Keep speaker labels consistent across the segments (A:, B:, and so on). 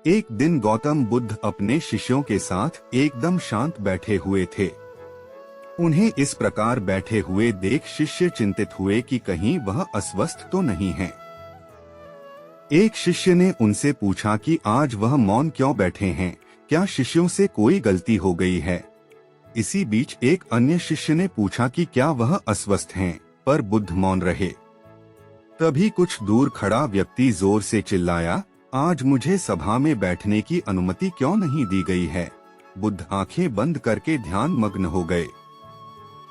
A: एक दिन गौतम बुद्ध अपने शिष्यों के साथ एकदम शांत बैठे हुए थे। उन्हें इस प्रकार बैठे हुए देख शिष्य चिंतित हुए कि कहीं वह अस्वस्थ तो नहीं है। एक शिष्य ने उनसे पूछा कि आज वह मौन क्यों बैठे हैं, क्या शिष्यों से कोई गलती हो गई है। इसी बीच एक अन्य शिष्य ने पूछा कि क्या वह अस्वस्थ हैं, पर बुद्ध मौन रहे। तभी कुछ दूर खड़ा व्यक्ति जोर से चिल्लाया, आज मुझे सभा में बैठने की अनुमति क्यों नहीं दी गई है। बुद्ध आंखें बंद करके ध्यान मग्न हो गए।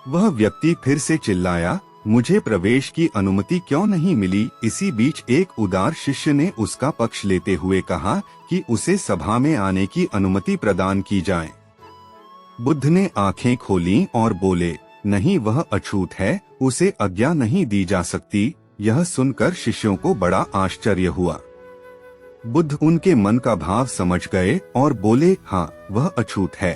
A: वह व्यक्ति फिर से चिल्लाया, मुझे प्रवेश की अनुमति क्यों नहीं मिली। इसी बीच एक उदार शिष्य ने उसका पक्ष लेते हुए कहा कि उसे सभा में आने की अनुमति प्रदान की जाए। बुद्ध ने आंखें खोलीं और बोले, नहीं, वह अछूत है, उसे आज्ञा नहीं दी जा सकती। यह सुनकर शिष्यों को बड़ा आश्चर्य हुआ। बुद्ध उनके मन का भाव समझ गए और बोले, हाँ, वह अछूत है।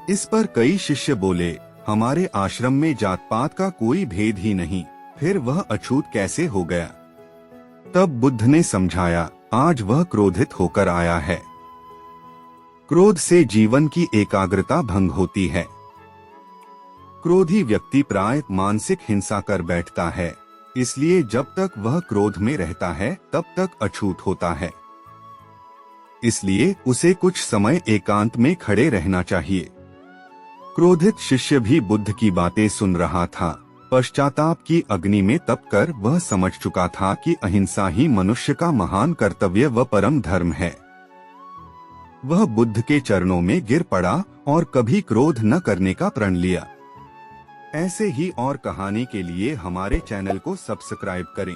A: इस पर कई शिष्य बोले, हमारे आश्रम में जात पात का कोई भेद ही नहीं, फिर वह अछूत कैसे हो गया। तब बुद्ध ने समझाया, आज वह क्रोधित होकर आया है। क्रोध से जीवन की एकाग्रता भंग होती है। क्रोधी व्यक्ति प्राय मानसिक हिंसा कर बैठता है, इसलिए जब तक वह क्रोध में रहता है तब तक अछूत होता है। इसलिए उसे कुछ समय एकांत में खड़े रहना चाहिए। क्रोधित शिष्य भी बुद्ध की बातें सुन रहा था। पश्चाताप की अग्नि में तपकर वह समझ चुका था कि अहिंसा ही मनुष्य का महान कर्तव्य व परम धर्म है। वह बुद्ध के चरणों में गिर पड़ा और कभी क्रोध न करने का प्रण लिया। ऐसे ही और कहानी के लिए हमारे चैनल को सब्सक्राइब करें।